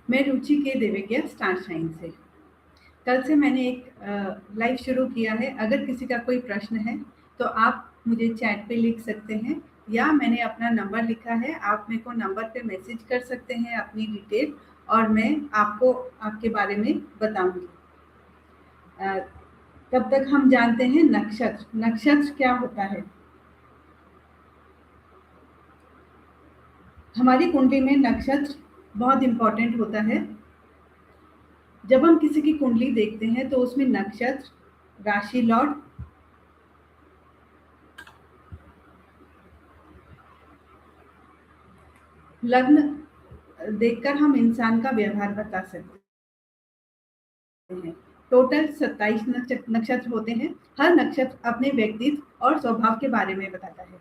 मैं रुचि के देवेकिया star shine से। कल से मैंने एक लाइव शुरू किया है। अगर किसी का कोई प्रश्न है तो आप मुझे चैट पे लिख सकते हैं या मैंने अपना नंबर लिखा है, आप मेरे को नंबर पे मैसेज कर सकते हैं अपनी डिटेल और मैं आपको आपके बारे में बताऊंगी। अ, तब तक हम जानते हैं नक्षत्र। नक्षत्र क्या होता है? हमारी कुंडली में नक्षत्र बहुत इम्पोर्टेंट होता है। जब हम किसी की कुंडली देखते हैं तो उसमें नक्षत्र, राशि लॉर्ड, लग्न देखकर हम इंसान का व्यवहार बता सकते हैं। टोटल 27 नक्षत्र होते हैं। हर नक्षत्र अपने व्यक्तित्व और स्वभाव के बारे में बताता है।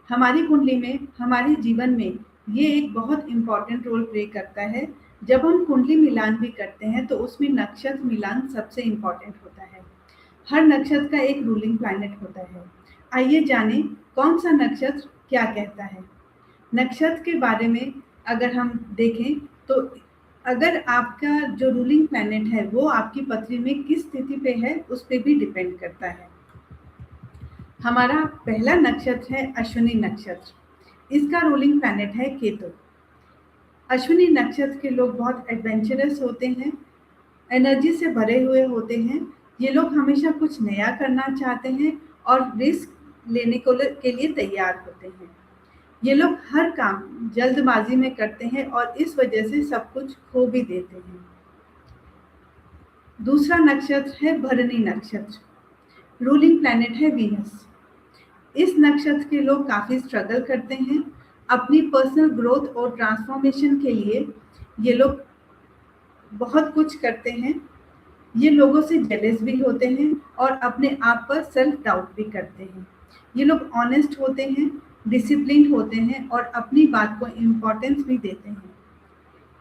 हमारी कुंडली में, हमारे जीवन में ये एक बहुत इम्पोर्टेंट रोल प्ले करता है। जब हम कुंडली मिलान भी करते हैं तो उसमें नक्षत्र मिलान सबसे इम्पोर्टेंट होता है। हर नक्षत्र का एक रूलिंग प्लैनेट होता है। आइए जानें कौन सा नक्षत्र क्या कहता है। नक्षत्र के बारे में अगर हम देखें तो अगर आपका जो रूलिंग प्लैनेट है वो आपकी पृथ्वी में किस स्थिति पे है उस पे भी डिपेंड करता है। हमारा पहला नक्षत्र है अश्विनी नक्षत्र। इसका रूलिंग प्लैनेट है केतु। अश्विनी नक्षत्र के लोग बहुत एडवेंचरस होते हैं, एनर्जी से भरे हुए होते हैं। ये लोग हमेशा कुछ नया करना चाहते हैं और रिस्क लेने के लिए तैयार होते हैं। ये लोग हर काम जल्दबाजी में करते हैं और इस वजह से सब कुछ खो भी देते हैं। दूसरा नक्षत्र है भरणी नक्षत्र। रूलिंग प्लैनेट है वीनस। इस नक्षत्र के लोग काफ़ी स्ट्रगल करते हैं अपनी पर्सनल ग्रोथ और ट्रांसफॉर्मेशन के लिए। ये लोग बहुत कुछ करते हैं। ये लोगों से जेलस भी होते हैं और अपने आप पर सेल्फ डाउट भी करते हैं। ये लोग ऑनेस्ट होते हैं, डिसिप्लिन होते हैं और अपनी बात को इम्पोर्टेंस भी देते हैं।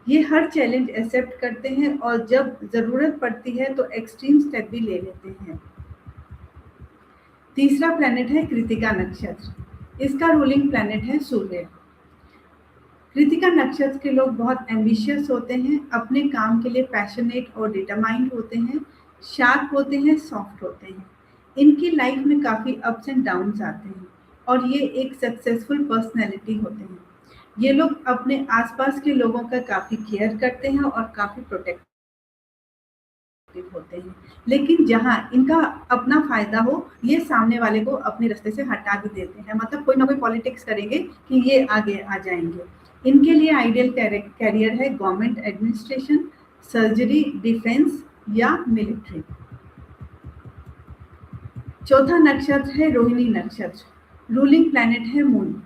ये हर चैलेंज एक्सेप्ट करते हैं और जब ज़रूरत पड़ती है तो एक्सट्रीम स्टेप भी ले लेते हैं। तीसरा प्लैनेट है कृतिका नक्षत्र। इसका रूलिंग प्लैनेट है सूर्य। कृतिका नक्षत्र के लोग बहुत एम्बिशियस होते हैं, अपने काम के लिए पैशनेट और डिटरमाइंड होते हैं, शार्प होते हैं, सॉफ्ट होते हैं। इनकी लाइफ में काफ़ी अप्स एंड डाउन्स आते हैं और ये एक सक्सेसफुल पर्सनैलिटी होते हैं। ये लोग अपने आसपास के लोगों का काफ़ी केयर करते हैं और काफ़ी प्रोटेक्टिव होते हैं। लेकिन जहाँ इनका अपना फ़ायदा हो, ये सामने वाले को अपने रास्ते से हटा भी देते हैं। मतलब कोई ना कोई पॉलिटिक्स करेंगे कि ये आगे आ जाएँगे। इनके लिए आइडियल कैरियर है गवर्नमेंट एडमिनिस्ट्रेशन, सर्जरी, डिफेंस या मिलिट्री। चौथा नक्षत्र है रोहिणी नक्षत्र। रूलिंग प्लैनेट है मून।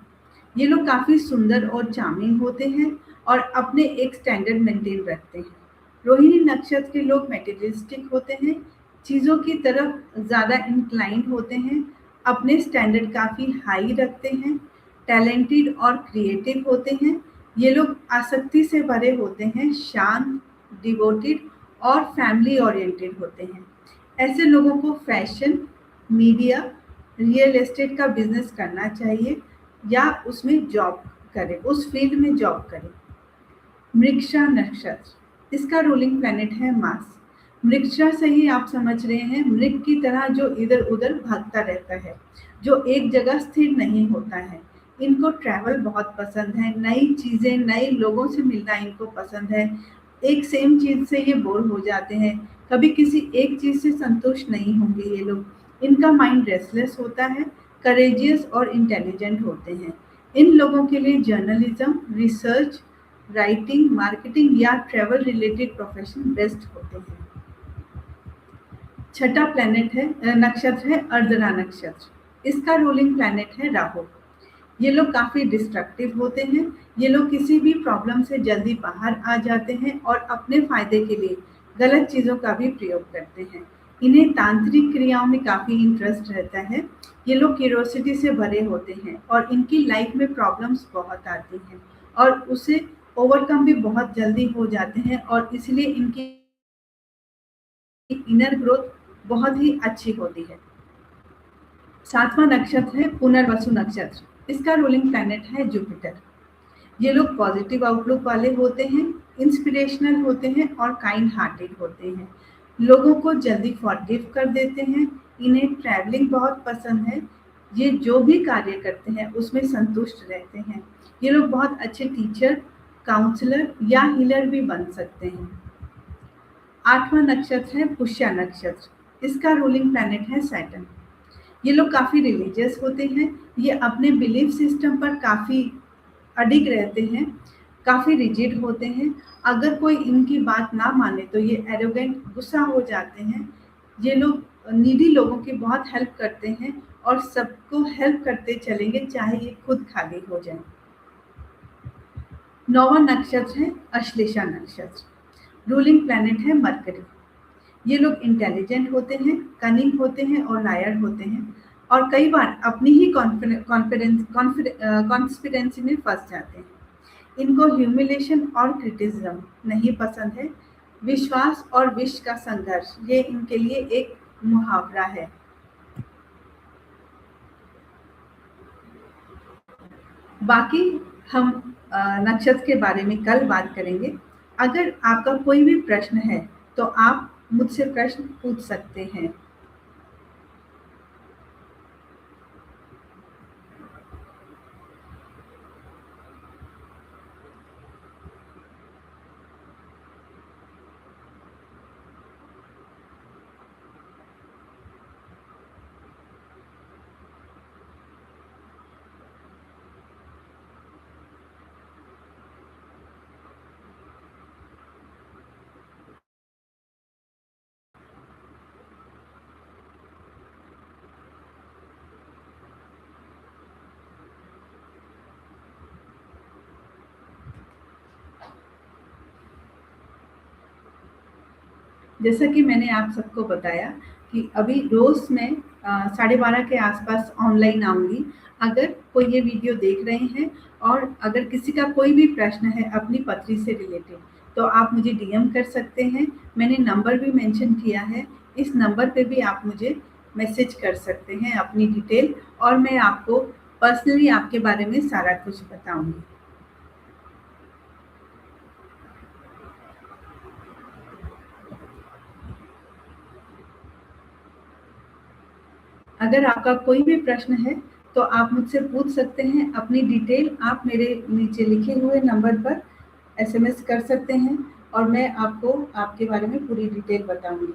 ये लोग काफ़ी सुंदर और चार्मिंग होते हैं और अपने एक स्टैंडर्ड मेंटेन रखते हैं। रोहिणी नक्षत्र के लोग मटेरियलिस्टिक होते हैं, चीज़ों की तरफ ज़्यादा इंक्लाइंड होते हैं, अपने स्टैंडर्ड काफ़ी हाई रखते हैं, टैलेंटेड और क्रिएटिव होते हैं। ये लोग आसक्ति से भरे होते हैं, शांत, डिवोटेड और फैमिली ओरिएंटेड होते हैं। ऐसे लोगों को फैशन, मीडिया, रियल एस्टेट का बिजनेस करना चाहिए या उसमें जॉब करें, उस फील्ड में जॉब करें। मृगशिरा नक्षत्र। इसका रूलिंग प्लैनेट है मार्स। मृगशिरा से ही आप समझ रहे हैं, मृग की तरह जो इधर उधर भागता रहता है, जो एक जगह स्थिर नहीं होता है। इनको ट्रैवल बहुत पसंद है, नई चीज़ें, नए लोगों से मिलना इनको पसंद है। एक सेम चीज़ से ये बोर हो जाते हैं, कभी किसी एक चीज़ से संतुष्ट नहीं होंगे ये लोग। इनका माइंड रेस्टलेस होता है, करेजियस और इंटेलिजेंट होते हैं। इन लोगों के लिए जर्नलिज्म, रिसर्च, राइटिंग, मार्केटिंग या ट्रैवल रिलेटेड प्रोफेशन बेस्ट होते हैं। छठा प्लैनेट है नक्षत्र है अर्द्रा नक्षत्र। इसका रूलिंग प्लैनेट है राहु। ये लोग काफ़ी डिस्ट्रक्टिव होते हैं। ये लोग किसी भी प्रॉब्लम से जल्दी बाहर आ जाते हैं और अपने फायदे के लिए गलत चीज़ों का भी प्रयोग करते हैं। इन्हें तांत्रिक क्रियाओं में काफ़ी इंटरेस्ट रहता है। ये लोग क्यूरोसिटी से भरे होते हैं और इनकी लाइफ में प्रॉब्लम्स बहुत आती हैं और उसे ओवरकम भी बहुत जल्दी हो जाते हैं और इसलिए इनकी इनर ग्रोथ बहुत ही अच्छी होती है। सातवां नक्षत्र है पुनर्वसु नक्षत्र। इसका रूलिंग प्लैनेट है जुपिटर। ये लोग पॉजिटिव आउटलुक वाले होते हैं, इंस्पिरेशनल होते हैं और काइंड हार्टेड होते हैं। लोगों को जल्दी फॉरगिव कर देते हैं। इन्हें ट्रैवलिंग बहुत पसंद है। ये जो भी कार्य करते हैं उसमें संतुष्ट रहते हैं। ये लोग बहुत अच्छे टीचर, काउंसलर या हीलर भी बन सकते हैं। 8वां नक्षत्र है पुष्य नक्षत्र। इसका रूलिंग प्लैनेट है सैटर्न। ये लोग काफ़ी रिलीजियस होते हैं। ये अपने बिलीफ सिस्टम पर काफ़ी अडिग रहते हैं, काफ़ी रिजिड होते हैं। अगर कोई इनकी बात ना माने तो ये एरोगेंट, गुस्सा हो जाते हैं। ये लोग नीडी लोगों की बहुत हेल्प करते हैं और सबको हेल्प करते चलेंगे चाहे ये खुद खाली हो जाए। 9वां नक्षत्र है अश्लेषा नक्षत्र। रूलिंग प्लैनेट है मरकरी। ये लोग इंटेलिजेंट होते हैं, कनिंग होते हैं और लायर होते हैं और कई बार अपनी ही कॉन्स्पिरेंसी में फंस जाते हैं। इनको ह्यूमिलेशन और क्रिटिसिज्म नहीं पसंद है। विश्वास और विश का संघर्ष ये इनके लिए एक मुहावरा है। बाकी हम नक्षत्र के बारे में कल बात करेंगे। अगर आपका कोई भी प्रश्न है तो आप मुझसे प्रश्न पूछ सकते हैं। जैसा कि मैंने आप सबको बताया कि अभी रोज़ मैं 12:30 के आसपास ऑनलाइन आऊँगी। अगर कोई ये वीडियो देख रहे हैं और अगर किसी का कोई भी प्रश्न है अपनी पत्री से रिलेटेड, तो आप मुझे डीएम कर सकते हैं। मैंने नंबर भी मेंशन किया है। इस नंबर पे भी आप मुझे मैसेज कर सकते हैं अपनी डिटेल और मैं आपको पर्सनली आपके बारे में सारा कुछ बताऊँगी। अगर आपका कोई भी प्रश्न है तो आप मुझसे पूछ सकते हैं। अपनी डिटेल आप मेरे नीचे लिखे हुए नंबर पर एसएमएस कर सकते हैं और मैं आपको आपके बारे में पूरी डिटेल बताऊंगी।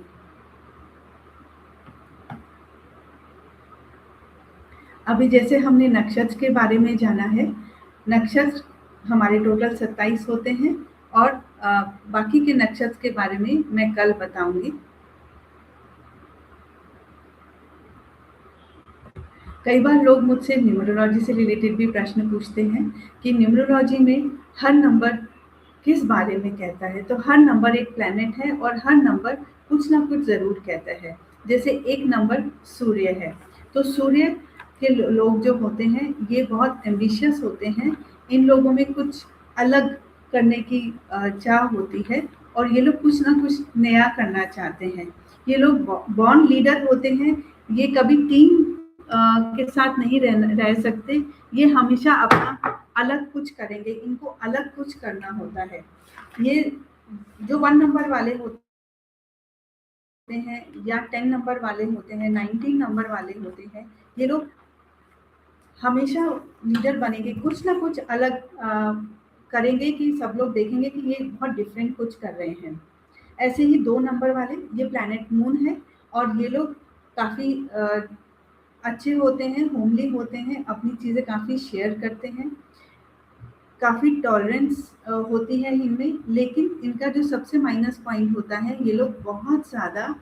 अभी जैसे हमने नक्षत्र के बारे में जाना है, नक्षत्र हमारे टोटल 27 होते हैं और बाकी के नक्षत्र के बारे में मैं कल बताऊंगी। कई बार लोग मुझसे न्यूमरोलॉजी से रिलेटेड भी प्रश्न पूछते हैं कि न्यूमरोलॉजी में हर नंबर किस बारे में कहता है। तो हर नंबर एक प्लैनेट है और हर नंबर कुछ ना कुछ ज़रूर कहता है। जैसे एक नंबर सूर्य है, तो सूर्य के लोग जो होते हैं ये बहुत एम्बिशियस होते हैं। इन लोगों में कुछ अलग करने की चाह होती है और ये लोग कुछ ना कुछ नया करना चाहते हैं। ये लोग बॉर्न लीडर होते हैं। ये कभी टीम के साथ नहीं रह सकते। ये हमेशा अपना अलग कुछ करेंगे। इनको अलग कुछ करना होता है। ये जो 1 नंबर वाले होते हैं या 10 नंबर वाले होते हैं, 19 नंबर वाले होते हैं, ये लोग हमेशा लीडर बनेंगे। कुछ ना कुछ अलग करेंगे कि सब लोग देखेंगे कि ये बहुत डिफरेंट कुछ कर रहे हैं। ऐसे ही 2 नंबर वाले, ये प्लैनेट मून है और ये लोग काफ़ी अच्छे होते हैं, होमली होते हैं, अपनी चीज़ें काफ़ी शेयर करते हैं, काफ़ी टॉलरेंस होती है इनमें। लेकिन इनका जो सबसे माइनस पॉइंट होता है, ये लोग बहुत ज़्यादा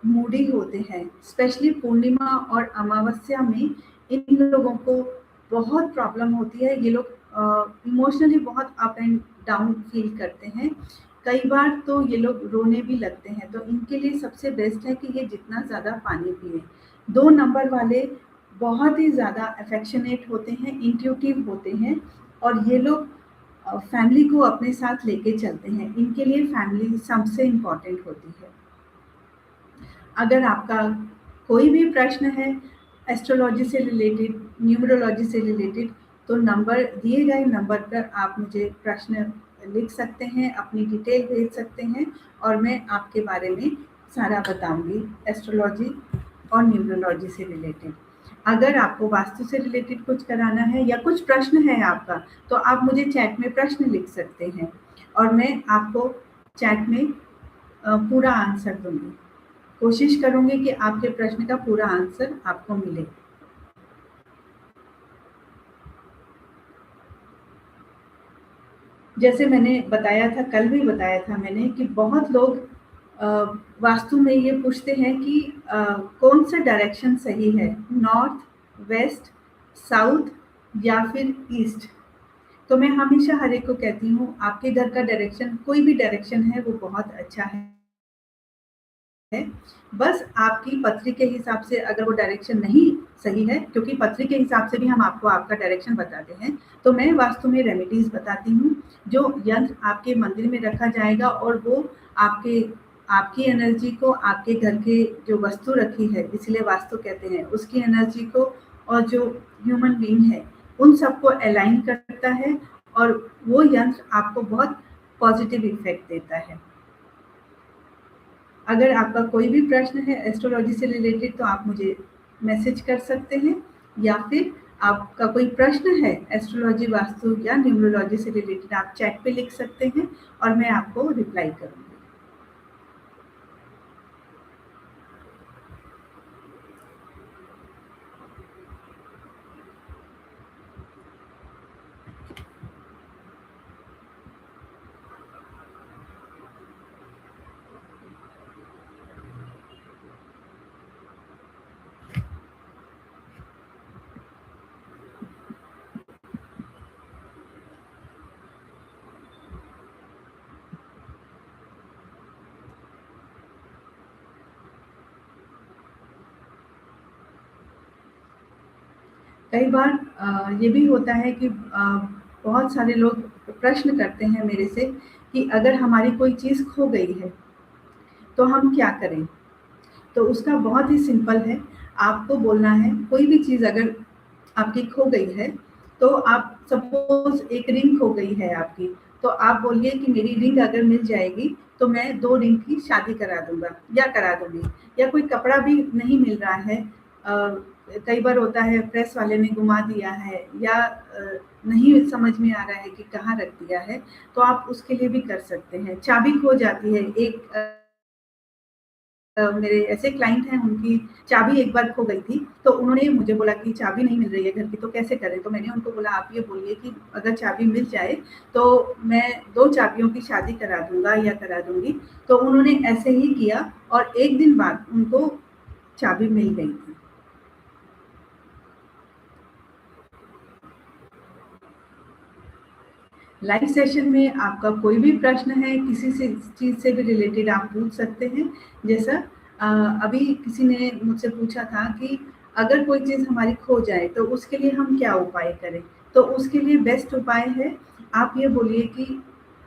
मूडी होते हैं। स्पेशली पूर्णिमा और अमावस्या में इन लोगों को बहुत प्रॉब्लम होती है। ये लोग इमोशनली बहुत अप एंड डाउन फील करते हैं। कई बार तो ये लोग रोने भी लगते हैं। तो इनके लिए सबसे बेस्ट है कि ये जितना ज़्यादा पानी पिए। 2 नंबर वाले बहुत ही ज़्यादा अफेक्शनेट होते हैं, इंट्यूटिव होते हैं और ये लोग फैमिली को अपने साथ लेके चलते हैं। इनके लिए फैमिली सबसे इम्पॉर्टेंट होती है। अगर आपका कोई भी प्रश्न है एस्ट्रोलॉजी से रिलेटेड, न्यूमरोलॉजी से रिलेटेड, तो नंबर दिए गए नंबर पर आप मुझे प्रश्न लिख सकते हैं, अपनी डिटेल भेज सकते हैं और मैं आपके बारे में सारा बताऊँगी एस्ट्रोलॉजी और न्यूमरोलॉजी से रिलेटेड। अगर आपको वास्तु से रिलेटेड कुछ कराना है या कुछ प्रश्न है आपका, तो आप मुझे चैट में प्रश्न लिख सकते हैं और मैं आपको चैट में पूरा आंसर दूँगी। कोशिश करूँगी कि आपके प्रश्न का पूरा आंसर आपको मिले। जैसे मैंने बताया था, कल भी बताया था मैंने कि बहुत लोग अ, वास्तु में ये पूछते हैं कि कौन सा डायरेक्शन सही है, नॉर्थ, वेस्ट, साउथ या फिर ईस्ट। तो मैं हमेशा हर एक को कहती हूँ, आपके घर का डायरेक्शन कोई भी डायरेक्शन है वो बहुत अच्छा है। बस आपकी पथरी के हिसाब से अगर वो डायरेक्शन नहीं सही है, क्योंकि पथरी के हिसाब से भी हम आपको आपका डायरेक्शन बताते हैं, तो मैं वास्तु में रेमेडीज़ बताती हूँ, जो यंत्र आपके मंदिर में रखा जाएगा और वो आपके आपकी एनर्जी को, आपके घर के जो वस्तु रखी है, इसलिए वास्तु कहते हैं, उसकी एनर्जी को और जो ह्यूमन बीइंग है, उन सबको अलाइन करता है और वो यंत्र आपको बहुत पॉजिटिव इफ़ेक्ट देता है। अगर आपका कोई भी प्रश्न है एस्ट्रोलॉजी से रिलेटेड तो आप मुझे मैसेज कर सकते हैं या फिर आपका कोई प्रश्न है एस्ट्रोलॉजी, वास्तु या न्यूमरोलॉजी से रिलेटेड आप चैट पे लिख सकते हैं और मैं आपको रिप्लाई करूँगी। कई बार ये भी होता है कि बहुत सारे लोग प्रश्न करते हैं मेरे से कि अगर हमारी कोई चीज़ खो गई है, तो हम क्या करें? तो उसका बहुत ही सिंपल है, आपको बोलना है कोई भी चीज़ अगर आपकी खो गई है, तो आप सपोज़ एक रिंग खो गई है आपकी, तो आप बोलिए कि मेरी रिंग अगर मिल जाएगी, तो मैं 2 रिंग की शादी करा दूँगा या करा दूँगी। या कोई कपड़ा भी नहीं मिल रहा है, कई बार होता है प्रेस वाले ने गुमा दिया है या नहीं समझ में आ रहा है कि कहाँ रख दिया है, तो आप उसके लिए भी कर सकते हैं। चाबी खो जाती है, एक मेरे ऐसे क्लाइंट हैं उनकी चाबी एक बार खो गई थी, तो उन्होंने मुझे बोला कि चाबी नहीं मिल रही है घर की तो कैसे करें? तो मैंने उनको बोला आप ये बोलिए कि अगर चाबी मिल जाए तो मैं 2 चाबियों की शादी करा दूँगा या करा दूँगी। तो उन्होंने ऐसे ही किया और 1 दिन बाद उनको चाबी मिल गई थी। लाइव सेशन में आपका कोई भी प्रश्न है, किसी से चीज़ से भी रिलेटेड आप पूछ सकते हैं। जैसा अ, अभी किसी ने मुझसे पूछा था कि अगर कोई चीज़ हमारी खो जाए, तो उसके लिए हम क्या उपाय करें? तो उसके लिए बेस्ट उपाय है, आप ये बोलिए कि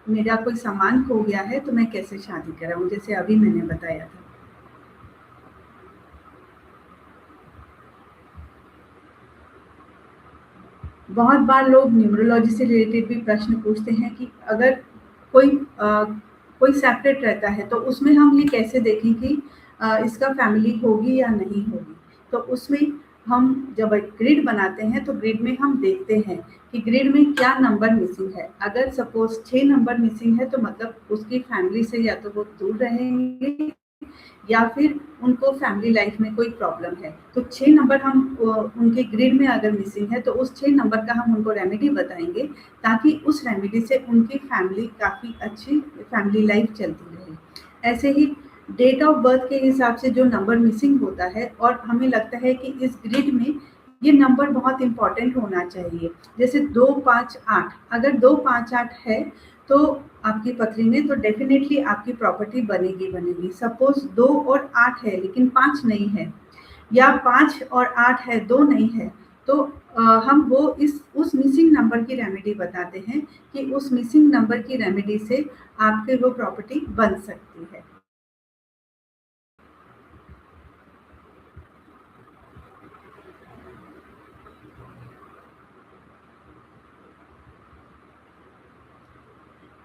मेरा कोई सामान खो गया है, तो मैं कैसे शादी कराऊँ? जैसे अभी मैंने बताया था। बहुत बार लोग न्यूमरोलॉजी से रिलेटेड भी प्रश्न पूछते हैं कि अगर कोई कोई सेपरेट रहता है तो उसमें हम ये कैसे देखें कि इसका फैमिली होगी या नहीं होगी। तो उसमें हम जब एक ग्रिड बनाते हैं तो ग्रिड में हम देखते हैं कि ग्रिड में क्या नंबर मिसिंग है। अगर सपोज 6 नंबर मिसिंग है तो मतलब उसकी फैमिली से या तो वो दूर रहेंगे या फिर उनको फैमिली लाइफ में कोई प्रॉब्लम है। तो 6 नंबर हम उनके ग्रिड में अगर मिसिंग है तो उस 6 नंबर का हम उनको रेमेडी बताएँगे ताकि उस रेमेडी से उनकी फैमिली काफ़ी अच्छी फैमिली लाइफ चलती रहे। ऐसे ही डेट ऑफ बर्थ के हिसाब से जो नंबर मिसिंग होता है और हमें लगता है कि इस ग्रिड में ये नंबर बहुत इम्पोर्टेंट होना चाहिए। जैसे 2, 5, 8 अगर 2, 5, 8 है तो आपकी पथरी में तो डेफ़िनेटली आपकी प्रॉपर्टी बनेगी बनेगी। सपोज़ 2 और 8 है लेकिन 5 नहीं है या 5 और 8 है, 2 नहीं है, तो हम वो इस उस मिसिंग नंबर की रेमेडी बताते हैं कि उस मिसिंग नंबर की रेमेडी से आपकी वो प्रॉपर्टी बन सकती है।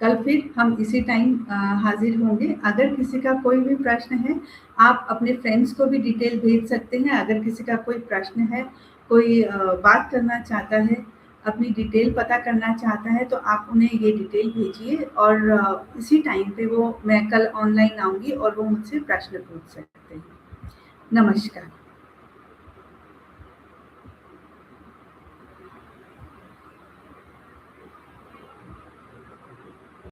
कल फिर हम इसी टाइम हाजिर होंगे। अगर किसी का कोई भी प्रश्न है, आप अपने फ्रेंड्स को भी डिटेल भेज सकते हैं। अगर किसी का कोई प्रश्न है, कोई बात करना चाहता है, अपनी डिटेल पता करना चाहता है, तो आप उन्हें ये डिटेल भेजिए और इसी टाइम पे मैं कल ऑनलाइन आऊँगी और वो मुझसे प्रश्न पूछ सकते हैं। नमस्कार।